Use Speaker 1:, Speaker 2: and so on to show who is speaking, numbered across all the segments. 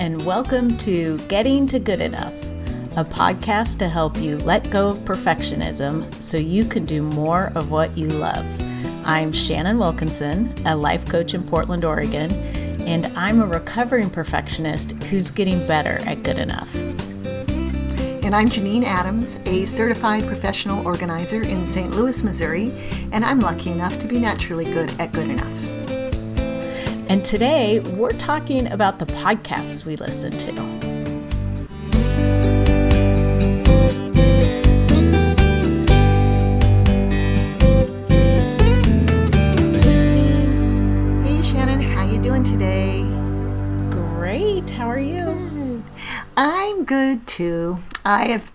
Speaker 1: and welcome to Getting to Good Enough, a podcast to help you let go of perfectionism so you can do more of what you love. I'm Shannon Wilkinson, a life coach in Portland, Oregon, and I'm a recovering perfectionist who's getting better at good enough.
Speaker 2: And I'm Janine Adams, a certified professional organizer in St. Louis, Missouri, and I'm lucky enough to be naturally good at good enough.
Speaker 1: And today, we're talking about the podcasts we listen to.
Speaker 2: Hey, Shannon, how you doing today?
Speaker 1: Great. How are you?
Speaker 2: I'm good, too. I've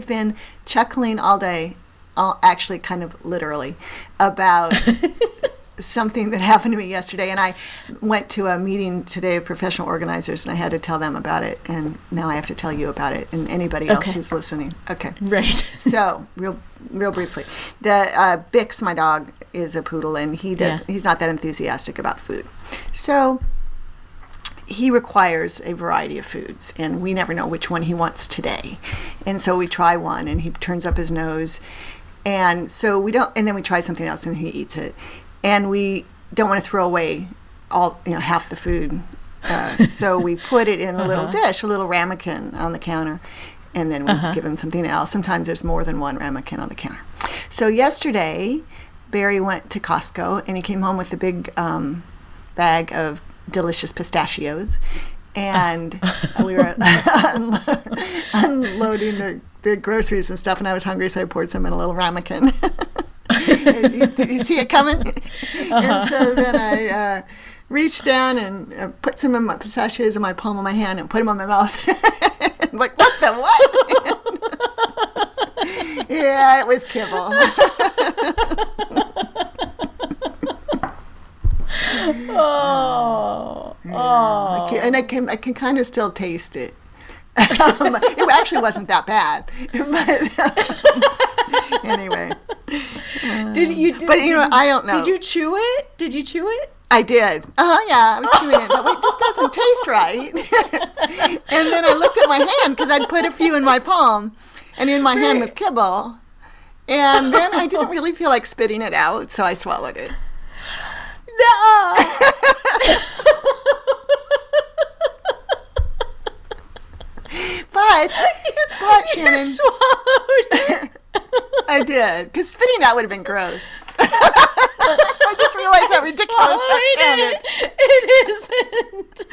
Speaker 2: been chuckling all day, actually kind of literally, about something that happened to me yesterday. And I went to a meeting today of professional organizers, and I had to tell them about it. And now I have to tell you about it and anybody else who's listening. Okay.
Speaker 1: Right.
Speaker 2: So, real briefly. The Bix, my dog, is a poodle, and he's not that enthusiastic about food. So he requires a variety of foods, and we never know which one he wants today. And so we try one, and he turns up his nose. And so and then we try something else, and he eats it. And we don't want to throw away half the food. So we put it in a little dish, a little ramekin on the counter, and then we give him something else. Sometimes there's more than one ramekin on the counter. So yesterday, Barry went to Costco, and he came home with a big bag of delicious pistachios. And we were unloading the groceries and stuff, and I was hungry, so I poured some in a little ramekin. You see it coming? And so then I reached down and put some of my pistachios in my palm of my hand and put them on my mouth. Like, what the what? Yeah, it was kibble. And I can kind of still taste it. It actually wasn't that bad. But anyway. I don't know.
Speaker 1: Did you chew it?
Speaker 2: I did. Yeah, I was chewing it. But wait, this doesn't taste right. And then I looked at my hand because I'd put a few in my palm, and in my hand was kibble. And then I didn't really feel like spitting it out, so I swallowed it.
Speaker 1: No.
Speaker 2: But Shannon,
Speaker 1: you swallowed it.
Speaker 2: I did, because spitting out would have been gross. I just realized how ridiculous that sounded.
Speaker 1: It isn't.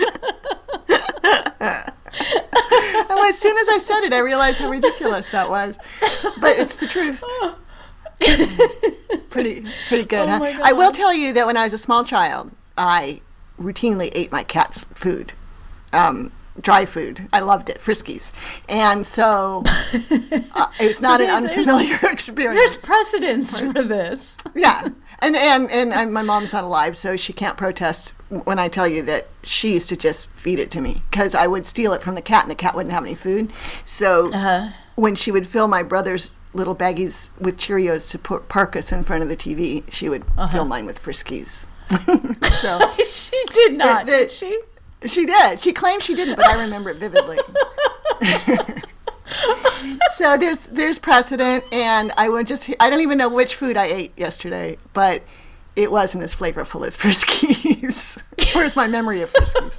Speaker 2: As soon as I said it, I realized how ridiculous that was. But it's the truth. Pretty good, huh? I will tell you that when I was a small child, I routinely ate my cat's food. Dry food. I loved it. Friskies. And so it's not an unfamiliar experience.
Speaker 1: There's precedence for this.
Speaker 2: Yeah. And my mom's not alive, so she can't protest when I tell you that she used to just feed it to me, because I would steal it from the cat, and the cat wouldn't have any food. So when she would fill my brother's little baggies with Cheerios to park us in front of the TV, she would fill mine with Friskies. So
Speaker 1: she did not, did she?
Speaker 2: She did. She claimed she didn't, but I remember it vividly. So there's precedent, and I don't even know which food I ate yesterday, but it wasn't as flavorful as Friskies. Where's my memory of Friskies?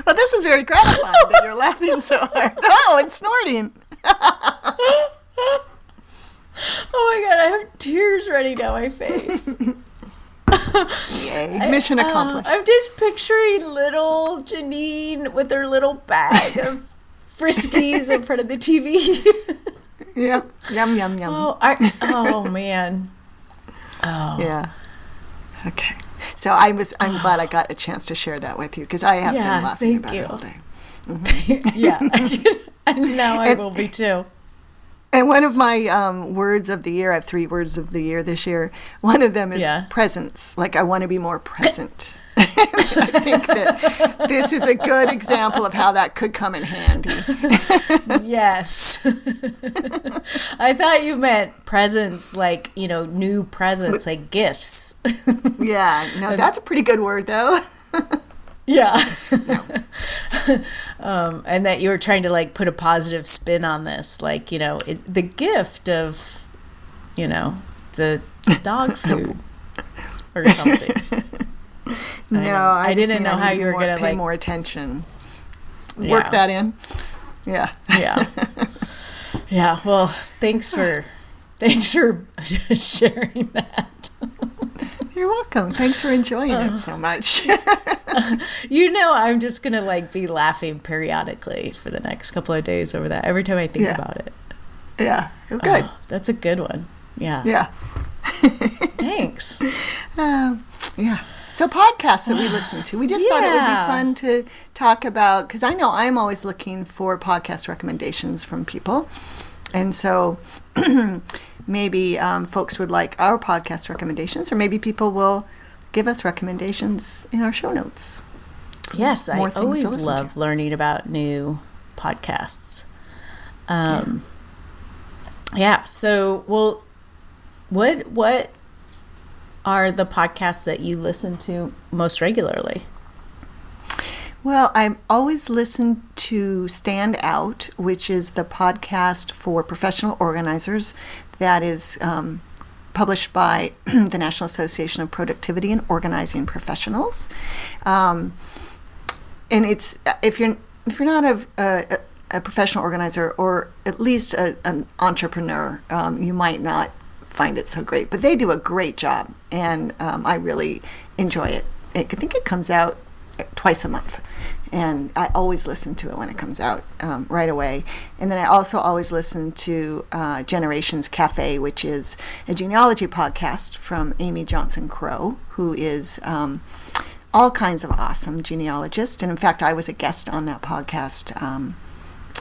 Speaker 2: Well, this is very gratifying that you're laughing so hard. Oh, it's snorting.
Speaker 1: Oh my God, I have tears running down my face.
Speaker 2: Yay, mission accomplished.
Speaker 1: I'm just picturing little Janine with her little bag of Friskies in front of the TV.
Speaker 2: Yep, yum, yum, yum.
Speaker 1: Oh man. Oh.
Speaker 2: Yeah. Okay. So I'm glad I got a chance to share that with you, because I have been laughing about it all day. Mm-hmm.
Speaker 1: Yeah. And now I will be too.
Speaker 2: And one of my words of the year, I have 3 words of the year this year. One of them is presence. Like, I want to be more present. I think that this is a good example of how that could come in handy.
Speaker 1: Yes. I thought you meant presents, like, new presents, like gifts.
Speaker 2: Yeah, no, that's a pretty good word, though.
Speaker 1: Yeah. And that you were trying to, like, put a positive spin on this, like, the gift of, the dog food or something.
Speaker 2: No,
Speaker 1: I didn't know how you were going to,
Speaker 2: pay
Speaker 1: like,
Speaker 2: more attention.
Speaker 1: Yeah.
Speaker 2: Work that in. Yeah.
Speaker 1: Yeah. Yeah. Well, thanks for sharing that.
Speaker 2: You're welcome. Thanks for enjoying it so much.
Speaker 1: I'm just going to, like, be laughing periodically for the next couple of days over that every time I think about it.
Speaker 2: Yeah. Good.
Speaker 1: Oh, that's a good one. Yeah.
Speaker 2: Yeah.
Speaker 1: Thanks.
Speaker 2: Yeah. So podcasts that we listen to. We just thought it would be fun to talk about, because I know I'm always looking for podcast recommendations from people. And so maybe folks would like our podcast recommendations, or maybe people will give us recommendations in our show notes.
Speaker 1: Yes, I always love learning about new podcasts. So, well, what are the podcasts that you listen to most regularly?
Speaker 2: Well, I always listen to Stand Out, which is the podcast for professional organizers that is published by the National Association of Productivity and Organizing Professionals. And it's if you're not a professional organizer, or at least an entrepreneur, you might not find it so great, but they do a great job, and I really enjoy it. I think it comes out twice a month, and I always listen to it when it comes out right away. And then I also always listen to Generations Cafe, which is a genealogy podcast from Amy Johnson Crow, who is all kinds of awesome genealogist. And in fact, I was a guest on that podcast.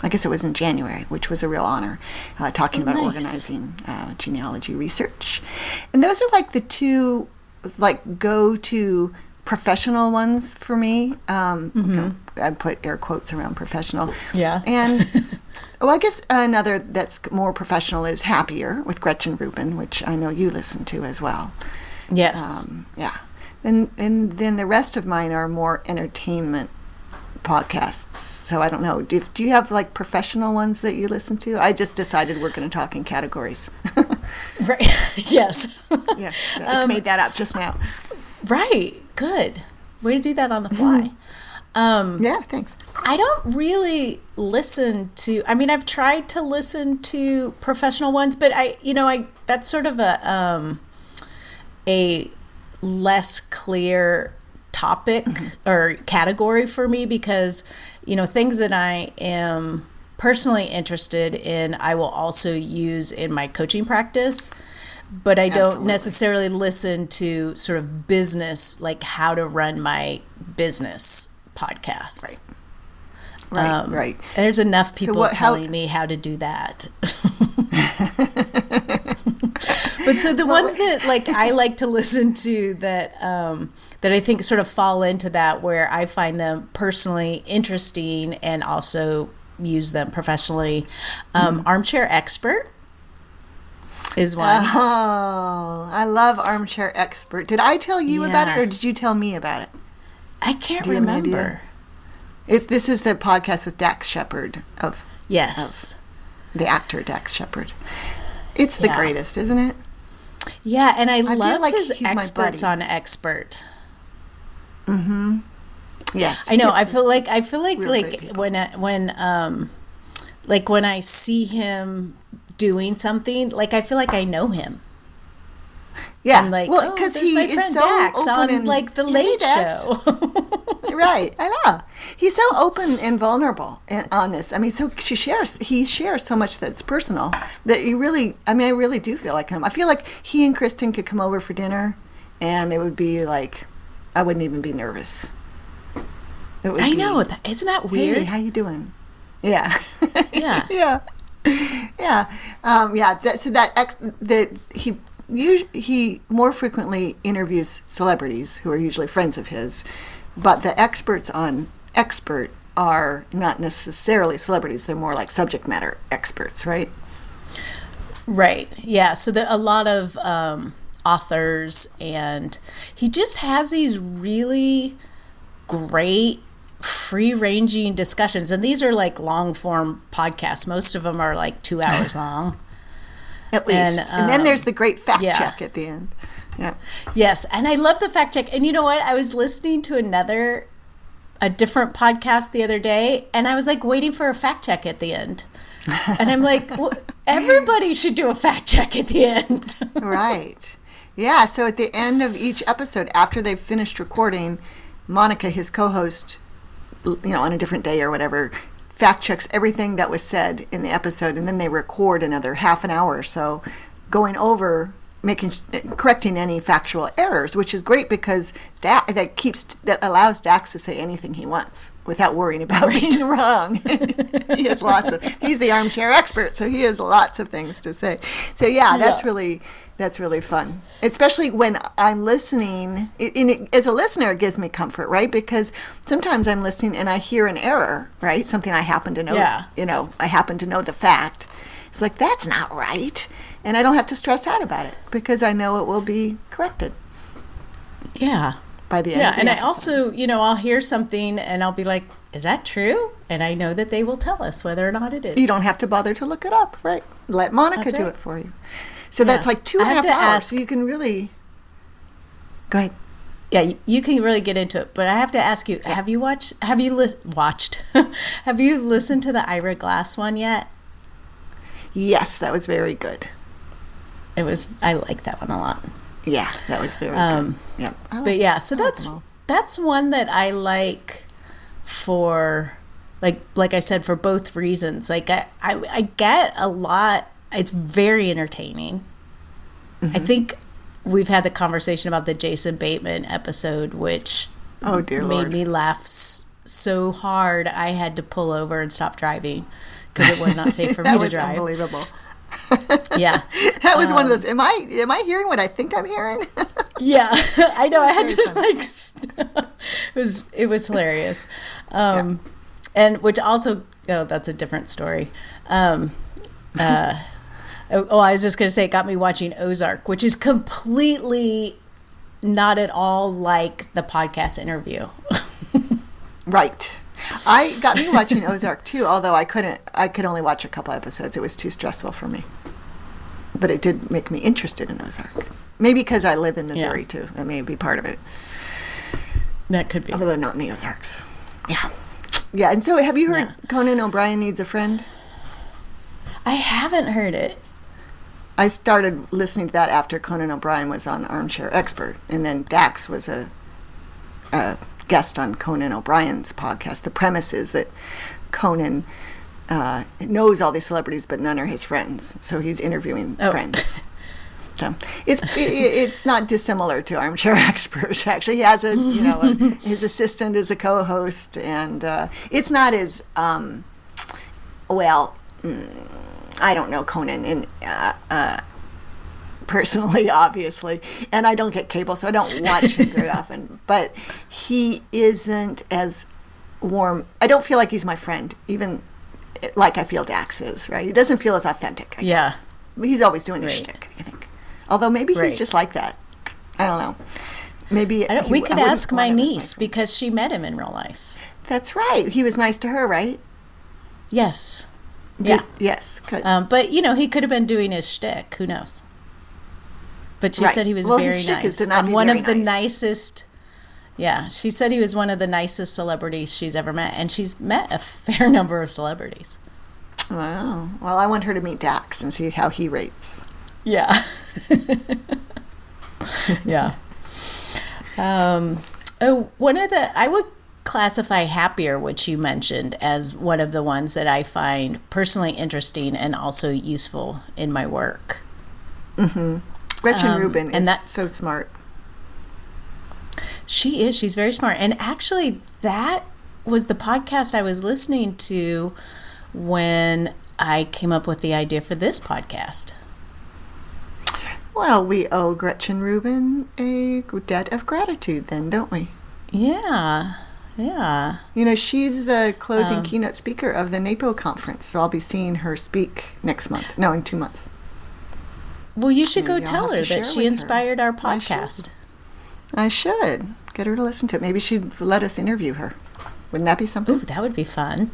Speaker 2: I guess it was in January, which was a real honor, talking about organizing genealogy research. And those are like the two, like, go-to professional ones for me. I put air quotes around professional.
Speaker 1: Yeah.
Speaker 2: And I guess another that's more professional is Happier with Gretchen Rubin, which I know you listen to as well.
Speaker 1: Yes.
Speaker 2: Yeah. And then the rest of mine are more entertainment podcasts. So I don't know. Do you have, like, professional ones that you listen to? I just decided we're going to talk in categories.
Speaker 1: Right. Yes.
Speaker 2: Yeah. I just made that up just now.
Speaker 1: Right. Good. Way to do that on the fly.
Speaker 2: Yeah, thanks.
Speaker 1: I don't really listen to, I've tried to listen to professional ones, but that's sort of a less clear topic or category for me, because things that I am personally interested in, I will also use in my coaching practice, but I don't necessarily listen to sort of business, like how to run my business podcasts.
Speaker 2: Right.
Speaker 1: There's enough people telling me how to do that. But so the ones that, like, I like to listen to that I think sort of fall into that, where I find them personally interesting and also use them professionally. Armchair Expert is one.
Speaker 2: Oh, I love Armchair Expert. Did I tell you about it, or did you tell me about it?
Speaker 1: I can't remember.
Speaker 2: This is the podcast with Dax Shepard of the actor Dax Shepard. It's the greatest, isn't it?
Speaker 1: Yeah, and I love
Speaker 2: like
Speaker 1: his experts on Expert.
Speaker 2: Mm-hmm. Yes,
Speaker 1: I know. I feel like when I see him doing something, like, I feel like I know him.
Speaker 2: Yeah,
Speaker 1: I'm like,
Speaker 2: because he
Speaker 1: my friend
Speaker 2: is so
Speaker 1: Dax
Speaker 2: open
Speaker 1: on, like, the Late Show.
Speaker 2: Right, I know. He's so open and vulnerable on this. I mean, he shares so much that's personal that you really, I really do feel like him. I feel like he and Kristen could come over for dinner, and it would be like, I wouldn't even be nervous.
Speaker 1: I know. Isn't that weird?
Speaker 2: Hey, how you doing? Yeah.
Speaker 1: Yeah.
Speaker 2: Yeah. Yeah. he more frequently interviews celebrities who are usually friends of his, but the experts on Expert are not necessarily celebrities. They're more like subject matter experts, right?
Speaker 1: Right. Yeah. So there are a lot of authors, and he just has these really great free-ranging discussions. And these are like long-form podcasts. Most of them are like 2 hours long.
Speaker 2: At least. And then there's the great fact check at the end. Yeah.
Speaker 1: Yes. And I love the fact check. And you know what? I was listening to a different podcast the other day, and I was like waiting for a fact check at the end. And I'm like, well, everybody should do a fact check at the end.
Speaker 2: Right. Yeah. So at the end of each episode, after they've finished recording, Monica, his co-host, on a different day or whatever, fact checks everything that was said in the episode, and then they record another half an hour or so going over, correcting any factual errors, which is great because that allows Dax to say anything he wants without worrying about being wrong. He's the armchair expert, so he has lots of things to say. So that's really fun, especially when I'm listening. As a listener, it gives me comfort, right? Because sometimes I'm listening and I hear an error, right? Something I happen to know. Yeah. I happen to know the fact. It's like, that's not right. And I don't have to stress out about it because I know it will be corrected.
Speaker 1: Yeah.
Speaker 2: By the end of the
Speaker 1: and
Speaker 2: episode.
Speaker 1: I also, I'll hear something and I'll be like, is that true? And I know that they will tell us whether or not it is.
Speaker 2: You don't have to bother to look it up, right? Let Monica do it for you. So that's like 2.5 hours. So you can really... Go ahead.
Speaker 1: Yeah, you can really get into it. But I have to ask you, have you listened to the Ira Glass one yet?
Speaker 2: Yes, that was very good.
Speaker 1: I like that one a lot.
Speaker 2: Yeah, that was very good. Yeah.
Speaker 1: So that's one that I like for, like I said, for both reasons. Like I get a lot. It's very entertaining. Mm-hmm. I think we've had the conversation about the Jason Bateman episode, which made me laugh so hard I had to pull over and stop driving because it was not safe for me to drive.
Speaker 2: Unbelievable.
Speaker 1: Yeah,
Speaker 2: that was one of those. Am I hearing what I think I'm hearing?
Speaker 1: Yeah, I know. I had to it was hilarious, and which also that's a different story. I was just going to say it got me watching Ozark, which is completely not at all like the podcast interview.
Speaker 2: Right. I got me watching Ozark too, although I could only watch a couple episodes. It was too stressful for me. But it did make me interested in Ozark. Maybe because I live in Missouri too. That may be part of it.
Speaker 1: That could be.
Speaker 2: Although not in the Ozarks. Yeah. Yeah, and so have you heard Conan O'Brien Needs a Friend?
Speaker 1: I haven't heard it.
Speaker 2: I started listening to that after Conan O'Brien was on Armchair Expert, and then Dax was a guest on Conan O'Brien's podcast. The premise is that Conan knows all these celebrities, but none are his friends, so he's interviewing friends. So it's not dissimilar to Armchair Expert. Actually, he has his assistant is a co-host, and it's not as I don't know Conan personally, obviously, and I don't get cable, so I don't watch him very often. But he isn't as warm. I don't feel like he's my friend, even like I feel Dax is. Right? He doesn't feel as authentic. I guess. He's always doing his shtick, I think. Although maybe he's just like that. I don't know. Maybe
Speaker 1: we could ask my niece because she met him in real life.
Speaker 2: That's right. He was nice to her, right?
Speaker 1: Yes.
Speaker 2: Yes.
Speaker 1: But he could have been doing his shtick. Who knows? But she said he was very nice. And one of the nicest. Yeah, she said he was one of the nicest celebrities she's ever met, and she's met a fair number of celebrities.
Speaker 2: Wow. Well, I want her to meet Dax and see how he rates.
Speaker 1: Yeah. Yeah. I would classify Happier, which you mentioned, as one of the ones that I find personally interesting and also useful in my work.
Speaker 2: Mm-hmm. Gretchen Rubin is so smart.
Speaker 1: She is. She's very smart. And actually, that was the podcast I was listening to when I came up with the idea for this podcast.
Speaker 2: Well, we owe Gretchen Rubin a debt of gratitude then, don't we?
Speaker 1: Yeah. Yeah.
Speaker 2: You know, she's the closing keynote speaker of the NAPO conference, so I'll be seeing her speak next month. No, in 2 months.
Speaker 1: Well, you should
Speaker 2: Maybe
Speaker 1: go
Speaker 2: I'll
Speaker 1: tell
Speaker 2: have
Speaker 1: her
Speaker 2: to share
Speaker 1: that she
Speaker 2: with her.
Speaker 1: inspired our podcast.
Speaker 2: I should. Get her to listen to it. Maybe she'd let us interview her. Wouldn't that be something?
Speaker 1: Ooh, that would be fun.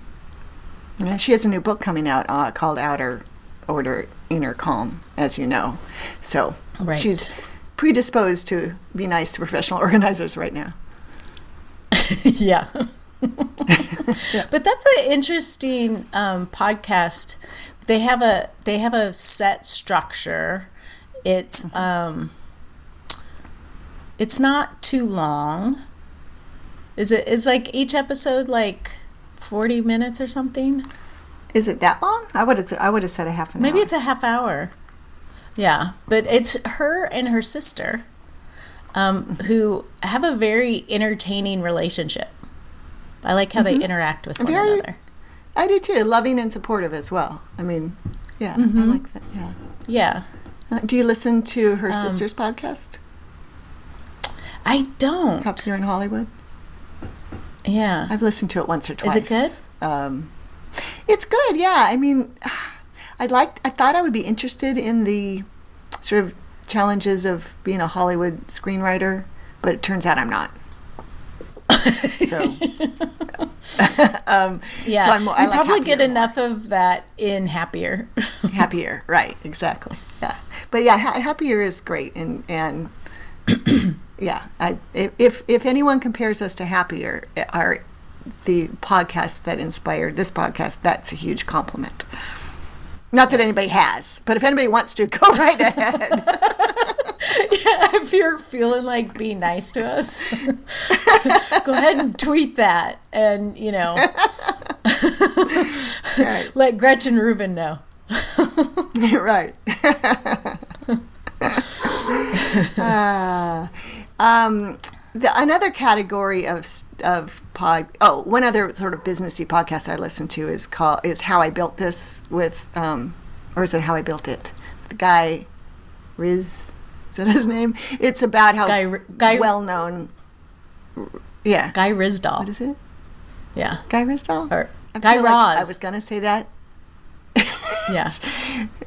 Speaker 2: Yeah, she has a new book coming out called Outer Order, Inner Calm, as you know. So she's predisposed to be nice to professional organizers right now.
Speaker 1: Yeah. But that's an interesting podcast. They have a set structure. It's not too long. Is like each episode like 40 minutes or something?
Speaker 2: Is it that long? I would have said a half an hour.
Speaker 1: Maybe it's a half hour. Yeah, but it's her and her sister who have a very entertaining relationship. I like how they interact with one another.
Speaker 2: I do too. Loving and supportive as well. I mean, yeah, I like that. Yeah.
Speaker 1: Yeah.
Speaker 2: Do you listen to her sister's podcast?
Speaker 1: I don't.
Speaker 2: Popular in Hollywood?
Speaker 1: Yeah.
Speaker 2: I've listened to it once or twice.
Speaker 1: Is it good?
Speaker 2: It's good, yeah. I mean, I thought I would be interested in the sort of challenges of being a Hollywood screenwriter, but it turns out I'm not. So,
Speaker 1: yeah,
Speaker 2: so you
Speaker 1: like probably get enough of that in Happier.
Speaker 2: Happier, right? Exactly. Yeah, but yeah, Happier is great, and yeah, if anyone compares us to Happier, the podcast that inspired this podcast, that's a huge compliment. Not that anybody has, but if anybody wants to, go right ahead.
Speaker 1: Yeah, if you're feeling like being nice to us, go ahead and tweet that, and
Speaker 2: right.
Speaker 1: Let Gretchen Rubin know.
Speaker 2: Right. Another category of one other sort of businessy podcast I listen to is How I Built This with or is it How I Built It? The guy Riz, is that his name? It's about how
Speaker 1: Guy
Speaker 2: well known. Yeah.
Speaker 1: Guy Rizdal.
Speaker 2: What is it?
Speaker 1: Yeah.
Speaker 2: Guy Rizdal?
Speaker 1: Or Guy Raz.
Speaker 2: Like I was gonna say that.
Speaker 1: Yeah.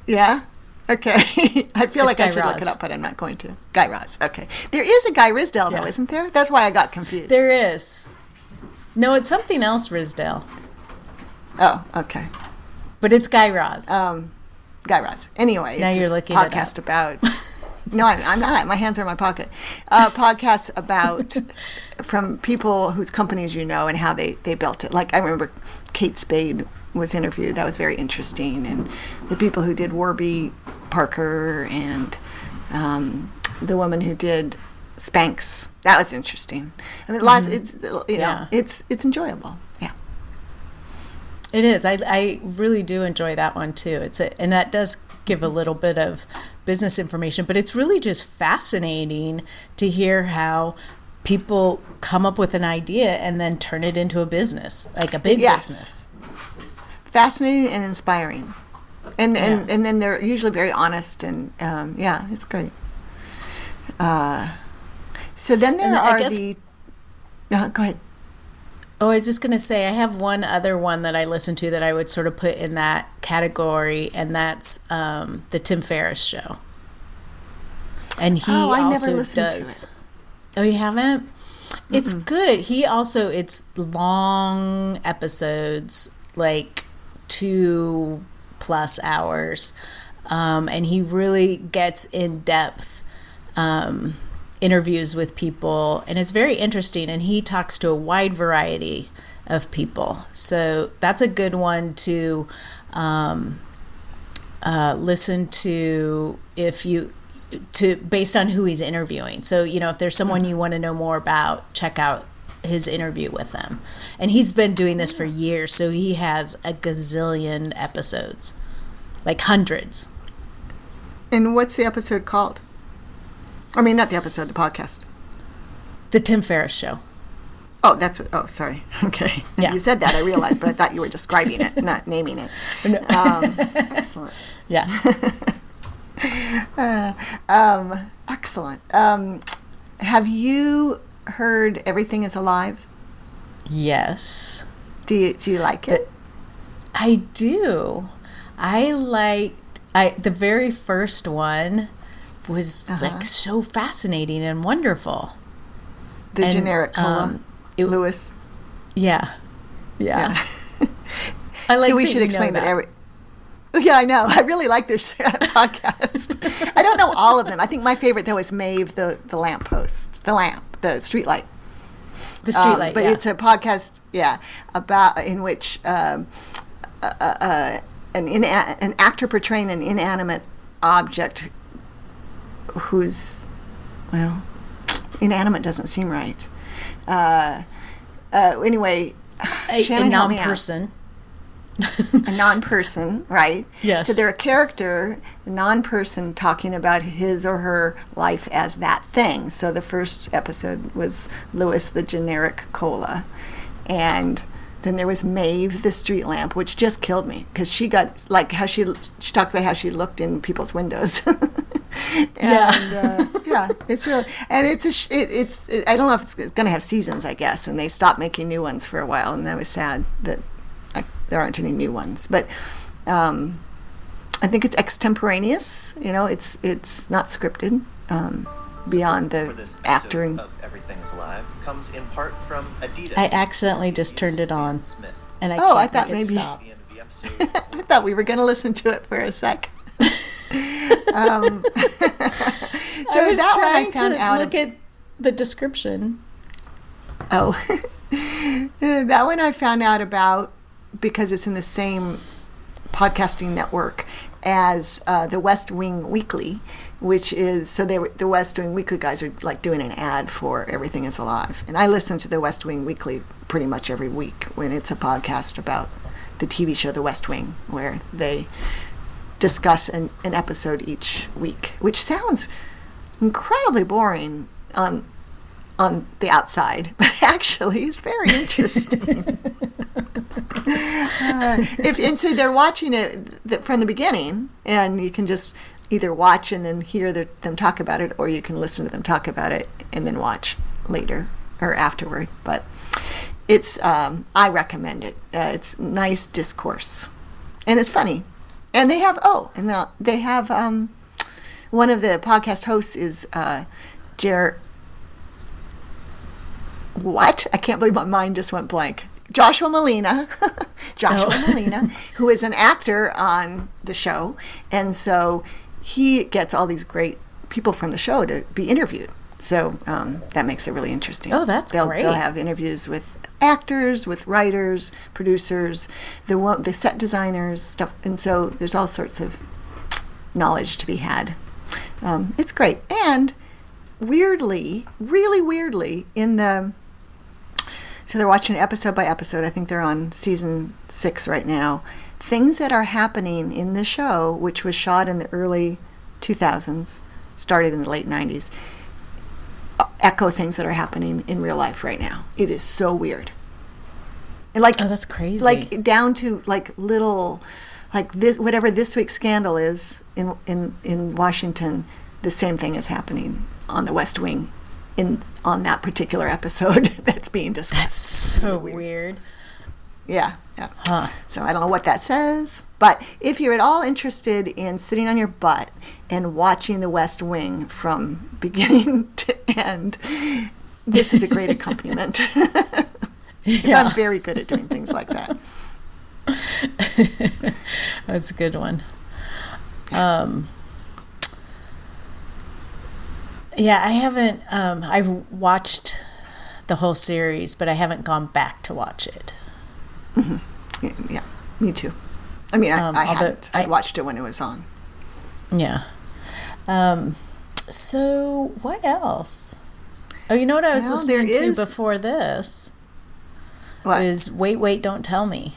Speaker 2: Yeah. Okay. I feel like I should look it up, but I'm not going to. Guy Raz. Okay. There is a Guy Rizdal, though, isn't there? That's why I got confused.
Speaker 1: There is. No, it's something else, Rizdal.
Speaker 2: Oh, okay.
Speaker 1: But it's Guy Raz.
Speaker 2: Guy Raz. Anyway,
Speaker 1: now
Speaker 2: it's
Speaker 1: you're looking
Speaker 2: podcast about. No, I'm not. My hands are in my pocket. Podcasts about from people whose companies you know and how they built it. Like I remember Kate Spade was interviewed. That was very interesting. And the people who did Warby Parker and the woman who did Spanx. That was interesting. I mean, lots. It's it's enjoyable. Yeah.
Speaker 1: It is. I really do enjoy that one too. And that does give a little bit of business information, but it's really just fascinating to hear how people come up with an idea and then turn it into a business, like a big business. Fascinating
Speaker 2: and inspiring. And then they're usually very honest and it's great. So then there are go ahead.
Speaker 1: Oh, I was just going to say, I have one other one that I listen to that I would sort of put in that category, and that's the Tim Ferriss Show. And he also does. Oh, you haven't? It's good. It's long episodes, like 2+ hours, and he really gets in depth. Interviews with people, and it's very interesting, and he talks to a wide variety of people, so that's a good one to listen to based on who he's interviewing. So if there's someone you want to know more about, check out his interview with them. And he's been doing this for years, so he has a gazillion episodes, like hundreds.
Speaker 2: And what's the episode called? I mean, not the episode, the podcast.
Speaker 1: The Tim Ferriss Show.
Speaker 2: Oh, that's what. Oh, sorry. Okay.
Speaker 1: Yeah.
Speaker 2: You said that, I realized, but I thought you were describing it, not naming it.
Speaker 1: No.
Speaker 2: Excellent.
Speaker 1: Yeah.
Speaker 2: Excellent. Have you heard Everything is Alive?
Speaker 1: Yes.
Speaker 2: Do you like it?
Speaker 1: I do. The very first one was like so fascinating and wonderful.
Speaker 2: The generic cola, Lewis.
Speaker 1: Yeah. I like.
Speaker 2: So we should explain that. Yeah, I know. I really like this podcast. I don't know all of them. I think my favorite though is Maeve, the lamppost, the street light.
Speaker 1: The street light.
Speaker 2: But it's a podcast, about in which an actor portraying an inanimate object who's, well, inanimate doesn't seem right. Anyway, Shannon,
Speaker 1: a non-person.
Speaker 2: A non-person, right?
Speaker 1: Yes.
Speaker 2: So they're a character, a non-person, talking about his or her life as that thing. So the first episode was Lewis, the generic cola. And then there was Maeve, the street lamp, which just killed me because she got, like, how she talked about how she looked in people's windows. It's real, and it's I don't know if it's going to have seasons, I guess, and they stopped making new ones for a while, and that was sad that there aren't any new ones. But I think it's extemporaneous. It's not scripted. Beyond the actor and
Speaker 3: Everything is Alive comes in part from Adidas.
Speaker 1: I accidentally just turned it on, and I
Speaker 2: thought
Speaker 1: make it
Speaker 2: maybe
Speaker 1: stop.
Speaker 2: I thought we were going to listen to it for a sec.
Speaker 1: I was trying to look at the description.
Speaker 2: Oh, that one I found out about because it's in the same podcasting network as the West Wing Weekly, which is, the West Wing Weekly guys are like doing an ad for Everything is Alive. And I listen to the West Wing Weekly pretty much every week when it's a podcast about the TV show The West Wing, where they discuss an episode each week, which sounds incredibly boring on the outside, but actually is very interesting. So they're watching it from the beginning, and you can just either watch and then hear them talk about it, or you can listen to them talk about it and then watch later or afterward. But it's I recommend it. It's nice discourse, and it's funny. And they have one of the podcast hosts is what? I can't believe my mind just went blank. Joshua Molina, Molina, who is an actor on the show. And so he gets all these great people from the show to be interviewed. So that makes it really interesting.
Speaker 1: Oh, that's great.
Speaker 2: They'll have interviews with actors, with writers, producers, the set designers, stuff. And so there's all sorts of knowledge to be had. It's great. And weirdly, really weirdly, so they're watching episode by episode. I think they're on season 6 right now. Things that are happening in the show, which was shot in the early 2000s, started in the late 90s, echo things that are happening in real life right now. It is so weird. And
Speaker 1: that's crazy.
Speaker 2: Like down to like little, like this, whatever this week's scandal is in Washington, the same thing is happening on the West Wing on that particular episode that's being discussed.
Speaker 1: That's so weird.
Speaker 2: Yeah.
Speaker 1: Huh.
Speaker 2: So I don't know what that says, but if you're at all interested in sitting on your butt and watching the West Wing from beginning to end, this is a great accompaniment. I'm very good at doing things like that.
Speaker 1: That's a good one. I haven't, I've watched the whole series, but I haven't gone back to watch it.
Speaker 2: Mm-hmm. Yeah, me too. I mean, I hadn't. I watched it when it was on.
Speaker 1: Yeah. So what else? Oh, you know what I was listening to before this?
Speaker 2: What?
Speaker 1: Is Wait, Don't Tell Me.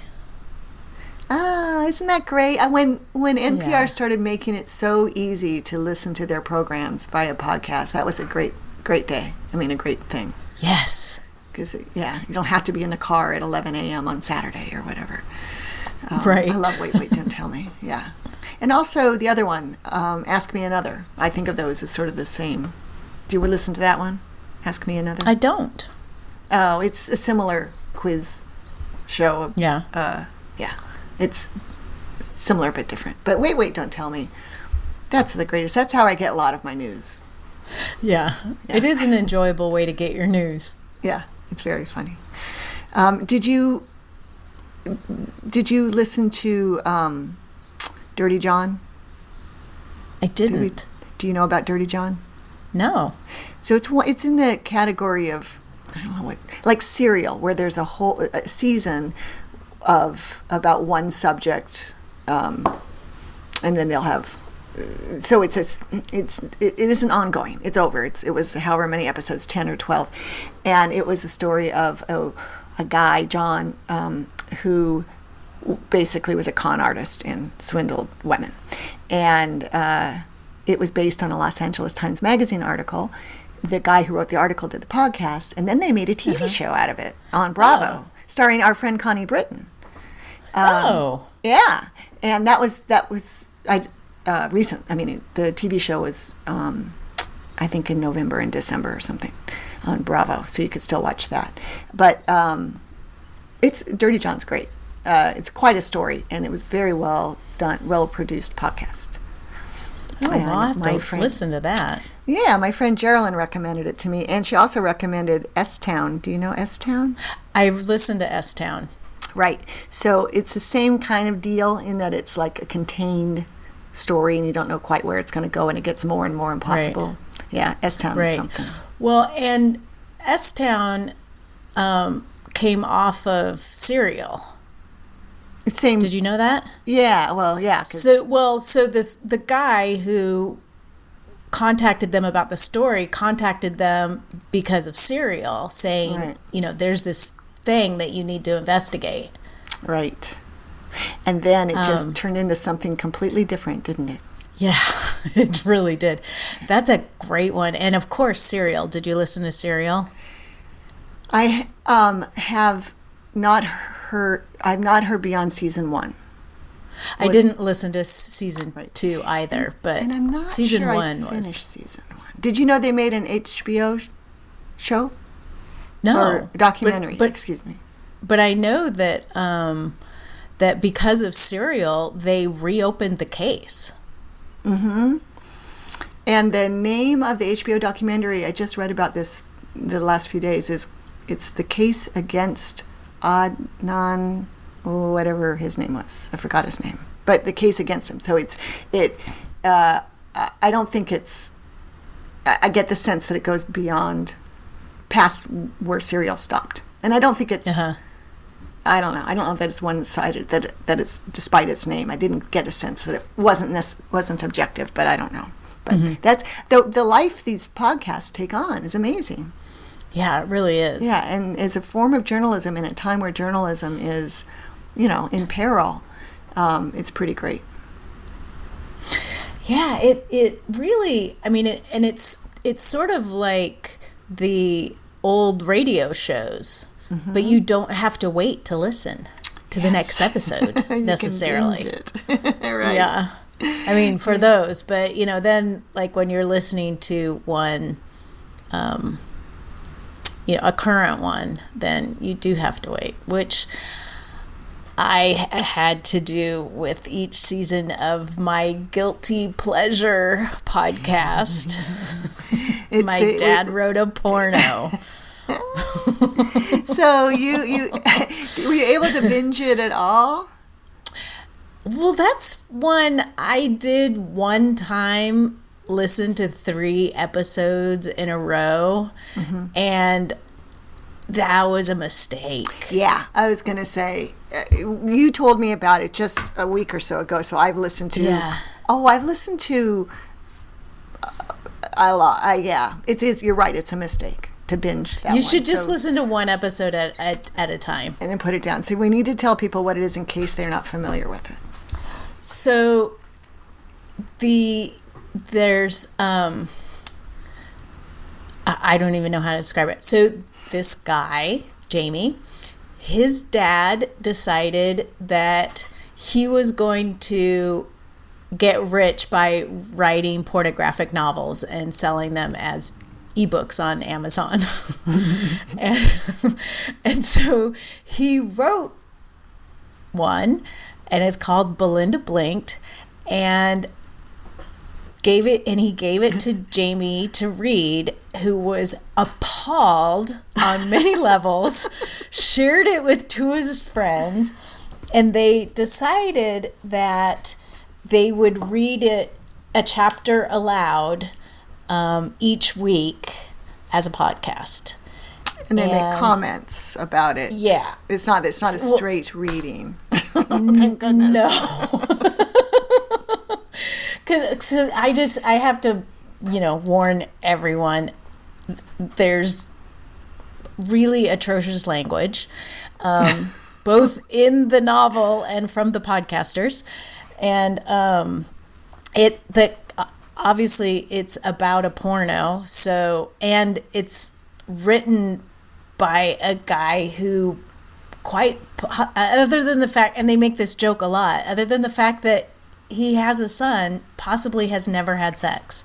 Speaker 2: Isn't that great? When NPR started making it so easy to listen to their programs via podcast, that was a great day. I mean, a great thing.
Speaker 1: Yes.
Speaker 2: Because, you don't have to be in the car at 11 a.m. on Saturday or whatever.
Speaker 1: Right.
Speaker 2: I love Wait, Don't Tell Me. Yeah. And also the other one, Ask Me Another. I think of those as sort of the same. Do you listen to that one? Ask Me Another?
Speaker 1: I don't.
Speaker 2: Oh, it's a similar quiz show.
Speaker 1: Yeah.
Speaker 2: Yeah. It's similar but different. But wait, don't tell me. That's the greatest. That's how I get a lot of my news.
Speaker 1: Yeah. It is an enjoyable way to get your news.
Speaker 2: Yeah, it's very funny. Did you listen to Dirty John?
Speaker 1: I didn't.
Speaker 2: Do you know about Dirty John?
Speaker 1: No.
Speaker 2: So it's in the category of, I don't know what, like Serial, where there's a whole season of about one subject, and then they'll have. So it isn't ongoing. It's over. It was however many episodes, 10 or 12, and it was a story of a guy, John, who basically was a con artist and swindled women, and it was based on a Los Angeles Times Magazine article. The guy who wrote the article did the podcast, and then they made a TV show out of it on Bravo, starring our friend Connie Britton. Yeah, and that was recent. I mean, the TV show was, I think, in November and December or something on Bravo, so you could still watch that. But it's Dirty John's great. It's quite a story, and it was very well done, well produced podcast.
Speaker 1: Oh, well, I'll have to listen to that.
Speaker 2: Yeah, my friend Geraldine recommended it to me, and she also recommended S-Town. Do you know S-Town?
Speaker 1: I've listened to S-Town.
Speaker 2: Right. So it's the same kind of deal in that it's like a contained story, and you don't know quite where it's going to go, and it gets more and more impossible. Right. Yeah, S-Town is something.
Speaker 1: Well, and S-Town came off of Serial.
Speaker 2: Same.
Speaker 1: Did you know that?
Speaker 2: Yeah. Well, yeah.
Speaker 1: So the guy who contacted them about the story contacted them because of Serial, saying, there's this thing that you need to investigate.
Speaker 2: Right. And then it just turned into something completely different, didn't it?
Speaker 1: Yeah, it really did. That's a great one. And of course, Serial. Did you listen to Serial?
Speaker 2: I have not heard. I've not heard beyond season 1.
Speaker 1: I didn't listen to season 2 either, but
Speaker 2: and I'm not
Speaker 1: season
Speaker 2: sure
Speaker 1: 1
Speaker 2: I finished season 1. Did you know they made an HBO show?
Speaker 1: No,
Speaker 2: or documentary. But excuse me.
Speaker 1: But I know that that because of Serial, they reopened the case.
Speaker 2: Mm-hmm. And the name of the HBO documentary, I just read about this the last few days, it's The Case Against Adnan, whatever his name was. I forgot his name. But The Case Against him. So I don't think I get the sense that it goes past where Serial stopped. And I don't think it's, I don't know. I don't know that it's one-sided, that it's, despite its name, I didn't get a sense that it wasn't objective, but I don't know. But that's, the life these podcasts take on is amazing.
Speaker 1: Yeah, it really is.
Speaker 2: Yeah, and as a form of journalism in a time where journalism is, in peril, it's pretty great. Yeah,
Speaker 1: it really, I mean, it's sort of like the old radio shows, but you don't have to wait to listen to the next episode necessarily.
Speaker 2: You can binge it. Right.
Speaker 1: Yeah. I mean, for those, but then like when you're listening to one, a current one, then you do have to wait, which I had to do with each season of my guilty pleasure podcast. My dad wrote a porno.
Speaker 2: So you were you able to binge it at all?
Speaker 1: Well, that's one I did one time, listen to 3 episodes in a row, and that was a mistake.
Speaker 2: Yeah, I was going to say, you told me about it just a week or so ago, so I've listened to...
Speaker 1: Yeah.
Speaker 2: Oh, I've listened to a lot. You're right, it's a mistake to binge that one.
Speaker 1: You should just listen to one episode at a time.
Speaker 2: And then put it down. So we need to tell people what it is in case they're not familiar with it.
Speaker 1: So there's I don't even know how to describe it. So this guy, Jamie, his dad decided that he was going to get rich by writing pornographic novels and selling them as ebooks on Amazon. and so he wrote one, and it's called Belinda Blinked, and he gave it to Jamie to read, who was appalled on many levels, shared it with two of his friends, and they decided that they would read a chapter aloud each week as a podcast.
Speaker 2: And they make comments about it.
Speaker 1: Yeah.
Speaker 2: It's not a straight reading. Thank goodness.
Speaker 1: No. Because I have to, warn everyone, there's really atrocious language, both in the novel and from the podcasters. And obviously it's about a porno. So, and it's written by a guy who other than the fact, and they make this joke a lot, other than the fact that he has a son, possibly has never had sex.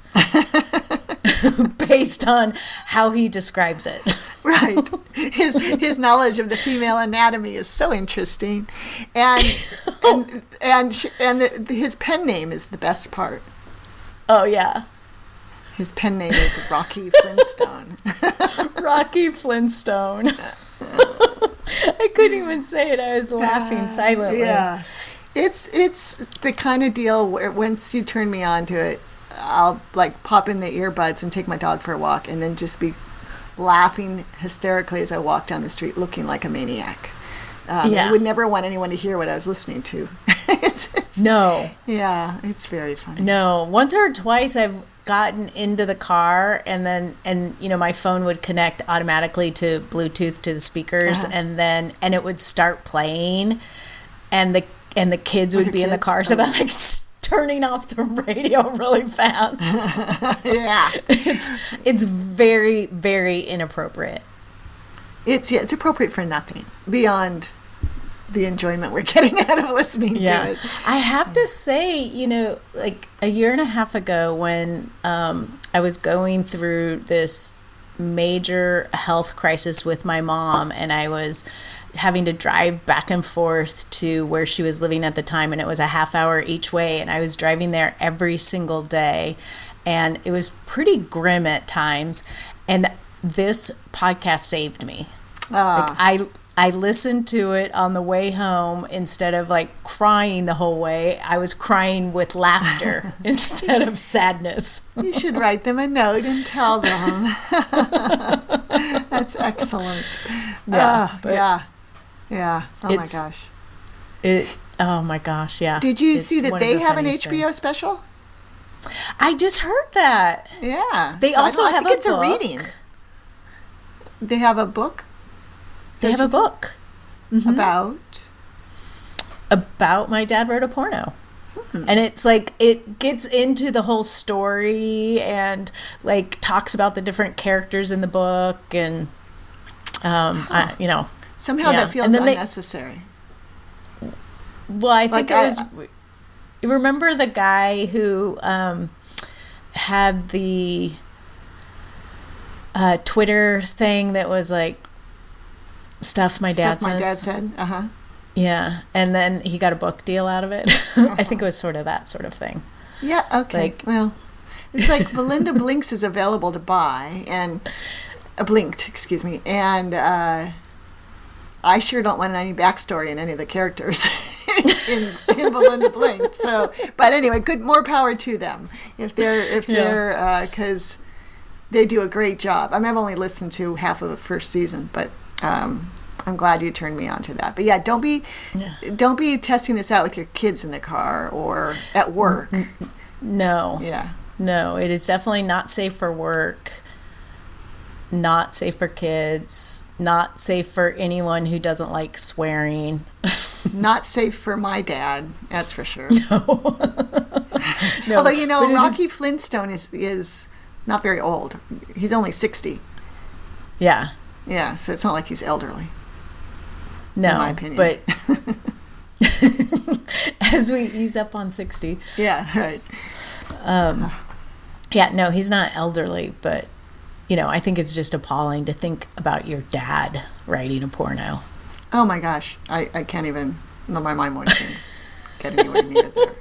Speaker 1: Based on how he describes it.
Speaker 2: Right. His knowledge of the female anatomy is so interesting. And his pen name is the best part.
Speaker 1: Oh, yeah.
Speaker 2: His pen name is Rocky Flintstone.
Speaker 1: Rocky Flintstone. I couldn't even say it. I was laughing silently.
Speaker 2: Yeah. It's the kind of deal where once you turn me on to it, I'll pop in the earbuds and take my dog for a walk and then just be laughing hysterically as I walk down the street looking like a maniac. I would never want anyone to hear what I was listening to.
Speaker 1: No.
Speaker 2: Yeah, it's very funny.
Speaker 1: No. Once or twice I've gotten into the car and my phone would connect automatically to Bluetooth to the speakers, and it would start playing, and the kids would be in the car, so I'm turning off the radio really fast.
Speaker 2: Yeah.
Speaker 1: It's very, very inappropriate.
Speaker 2: It's appropriate for nothing beyond the enjoyment we're getting out of listening to it.
Speaker 1: I have to say, a year and a half ago when I was going through this major health crisis with my mom, and I was having to drive back and forth to where she was living at the time, and it was a half hour each way, and I was driving there every single day, and it was pretty grim at times, and this podcast saved me. I listened to it on the way home. Instead of crying the whole way, I was crying with laughter instead of sadness.
Speaker 2: You should write them a note and tell them. That's excellent. Yeah. Oh my gosh.
Speaker 1: Oh my gosh, yeah.
Speaker 2: Did you see that they have an HBO special?
Speaker 1: I just heard that.
Speaker 2: Yeah.
Speaker 1: They also have a book.
Speaker 2: It's a reading. They have a book?
Speaker 1: They have a book. Mm-hmm. About My Dad Wrote a Porno. And it's it gets into the whole story and talks about the different characters in the book, and
Speaker 2: somehow that feels unnecessary.
Speaker 1: I think it was. You remember the guy who had the Twitter thing that was stuff my dad said.
Speaker 2: Uh-huh.
Speaker 1: Yeah, and then he got a book deal out of it. I think it was sort of that sort of thing.
Speaker 2: Yeah, okay. Well, it's Belinda Blinks is available to buy, and Blinked, excuse me, and I sure don't want any backstory in any of the characters in Belinda Blinked. So, but anyway, more power to them if they're because they do a great job. I've only listened to half of the first season, but I'm glad you turned me on to that. But yeah, don't be testing this out with your kids in the car or at work.
Speaker 1: No.
Speaker 2: Yeah.
Speaker 1: No, it is definitely not safe for work. Not safe for kids. Not safe for anyone who doesn't like swearing.
Speaker 2: Not safe for my dad, that's for sure.
Speaker 1: No. No.
Speaker 2: Although, Rocky Flintstone is not very old. He's only 60.
Speaker 1: Yeah.
Speaker 2: Yeah, so it's not like he's elderly.
Speaker 1: No,
Speaker 2: in my opinion.
Speaker 1: But as we ease up on 60.
Speaker 2: Yeah, right.
Speaker 1: Yeah, no, he's not elderly, but, I think it's just appalling to think about your dad writing a porno.
Speaker 2: Oh my gosh, I can't even, my mind won't even get anywhere near there.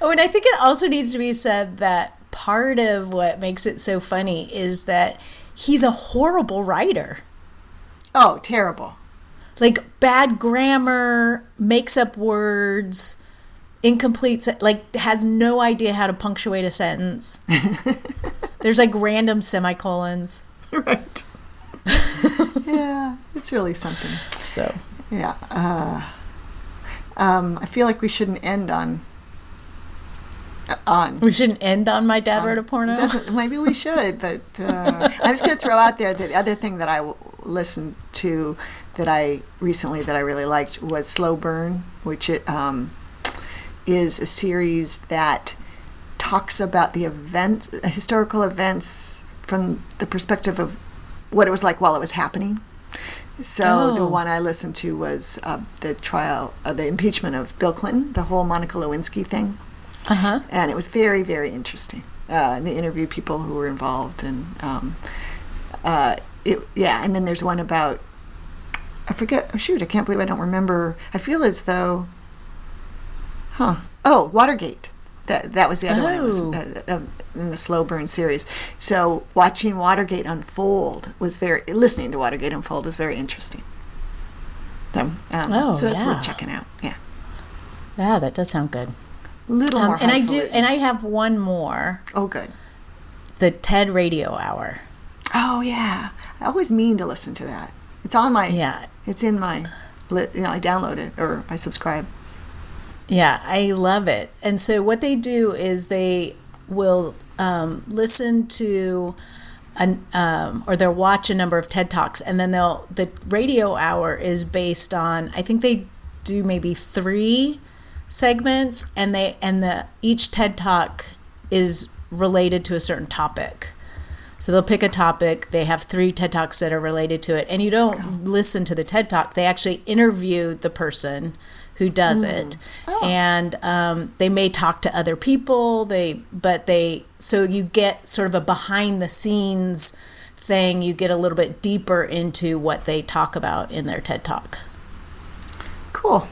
Speaker 1: Oh, and I think it also needs to be said that part of what makes it so funny is that he's a horrible writer.
Speaker 2: Oh, terrible.
Speaker 1: Like bad grammar, makes up words, incomplete, has no idea how to punctuate a sentence. There's like random semicolons.
Speaker 2: Right. Yeah, it's really something.
Speaker 1: So.
Speaker 2: Yeah. I feel like we shouldn't end on.
Speaker 1: We shouldn't end on my dad wrote a porno?
Speaker 2: Maybe we should, but I was going to throw out there the other thing that I listened to that I really liked was Slow Burn, which is a series that talks about the historical events from the perspective of what it was like while it was happening. So the one I listened to was the trial, the impeachment of Bill Clinton, the whole Monica Lewinsky thing.
Speaker 1: Uh-huh.
Speaker 2: And it was very, very interesting. And they interviewed people who were involved. And and then there's one about, I forget, I can't believe I don't remember. I feel as though, Watergate. That was the other one. It was in the Slow Burn series. So watching Watergate unfold listening to Watergate unfold was very interesting. So that's worth checking out. Yeah.
Speaker 1: Yeah, that does sound good.
Speaker 2: Little more.
Speaker 1: And I have one more.
Speaker 2: Oh, good.
Speaker 1: The TED Radio Hour.
Speaker 2: Oh yeah, I always mean to listen to that. It's on my. Yeah. It's in my. I download it or I subscribe.
Speaker 1: Yeah, I love it. And so what they do is they will listen to or they'll watch a number of TED Talks, and then the radio hour is based on, I think they do maybe 3 segments, and each TED Talk is related to a certain topic. So they'll pick a topic, they have 3 TED Talks that are related to it, and you don't listen to the TED Talk, they actually interview the person who does it. And they may talk to other people, so you get sort of a behind the scenes thing, you get a little bit deeper into what they talk about in their TED Talk.
Speaker 2: Cool.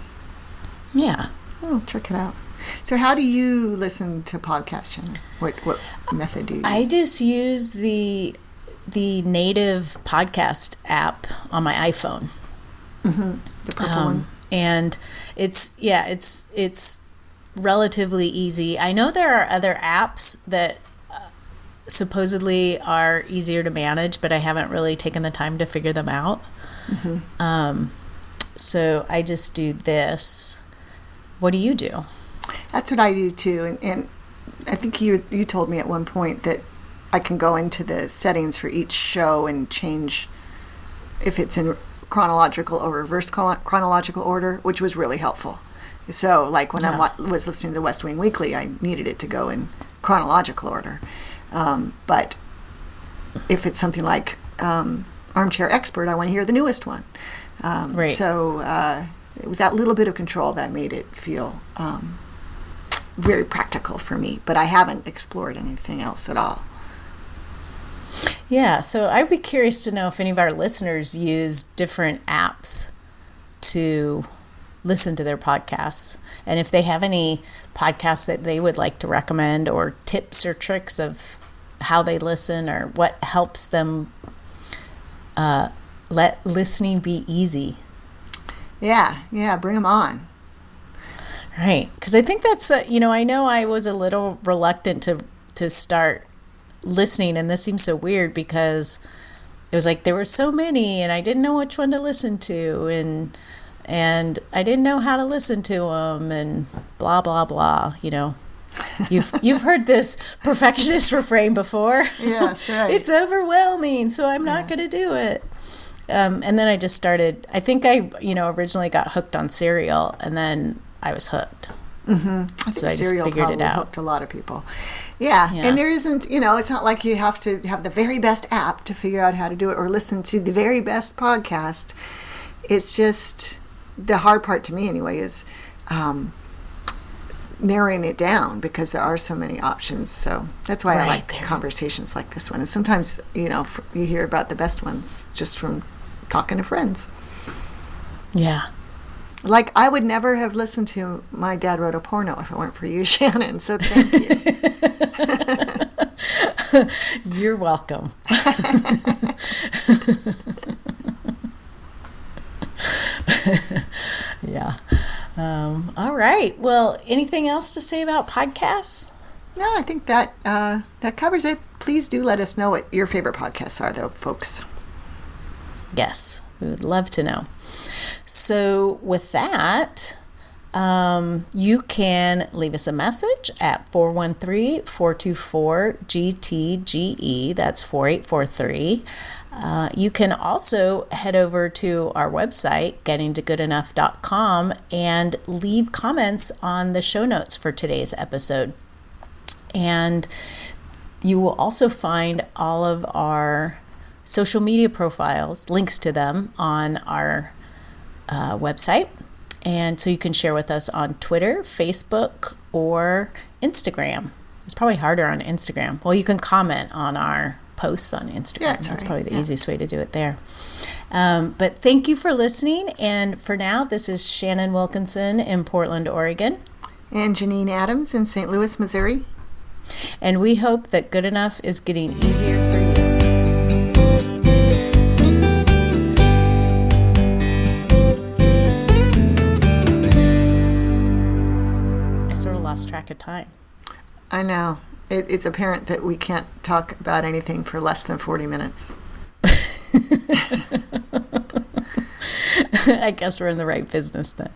Speaker 1: Yeah.
Speaker 2: Oh, check it out. So how do you listen to podcasts, Shannon? What method do you use?
Speaker 1: I just use the native podcast app on my iPhone.
Speaker 2: Mm-hmm. The purple one.
Speaker 1: And it's relatively easy. I know there are other apps that supposedly are easier to manage, but I haven't really taken the time to figure them out. Mm-hmm. So I just do this. What do you do?
Speaker 2: That's what I do too. And I think you told me at one point that I can go into the settings for each show and change if it's in chronological or reverse chronological order, which was really helpful. So like when I was listening to the West Wing Weekly, I needed it to go in chronological order. But if it's something like Armchair Expert, I want to hear the newest one. Right. So with that little bit of control, that made it feel very practical for me. But I haven't explored anything else at all.
Speaker 1: Yeah, so I'd be curious to know if any of our listeners use different apps to listen to their podcasts, and if they have any podcasts that they would like to recommend, or tips or tricks of how they listen, or what helps them let listening be easy.
Speaker 2: Yeah, bring them on.
Speaker 1: Right, because I think that's, I know I was a little reluctant to start listening, and this seems so weird because it was like there were so many and I didn't know which one to listen to, and I didn't know how to listen to them, and blah blah blah. You've heard this perfectionist refrain before.
Speaker 2: Yes, right.
Speaker 1: It's overwhelming, so I'm not going to do it. And then I just started. I think I originally got hooked on Serial, and then I was hooked.
Speaker 2: Mm-hmm.
Speaker 1: So I just figured it out.
Speaker 2: Hooked a lot of people. Yeah, and there isn't, it's not like you have to have the very best app to figure out how to do it or listen to the very best podcast. It's just, the hard part to me anyway is narrowing it down because there are so many options. So that's why I like
Speaker 1: there.
Speaker 2: conversations like this one. And sometimes, you hear about the best ones just from talking to friends.
Speaker 1: Yeah.
Speaker 2: Like, I would never have listened to My Dad Wrote a Porno if it weren't for you, Shannon. So thank
Speaker 1: you. You're welcome. Yeah. All right. Well, anything else to say about podcasts?
Speaker 2: No, I think that that covers it. Please do let us know what your favorite podcasts are, though, folks.
Speaker 1: Yes, we would love to know. So with that, you can leave us a message at 413-424-GTGE. That's 4843. You can also head over to our website, gettingtogoodenough.com, and leave comments on the show notes for today's episode. And you will also find all of our social media profiles, links to them on our website. And so you can share with us on Twitter, Facebook, or Instagram. It's probably harder on Instagram. Well, you can comment on our posts on Instagram.
Speaker 2: Yeah,
Speaker 1: that's probably the easiest way to do it there. But thank you for listening. And for now, this is Shannon Wilkinson in Portland, Oregon.
Speaker 2: And Janine Adams in St. Louis, Missouri.
Speaker 1: And we hope that good enough is getting easier for you. I sort of lost track of time.
Speaker 2: I know. It's apparent that we can't talk about anything for less than 40 minutes.
Speaker 1: I guess we're in the right business then.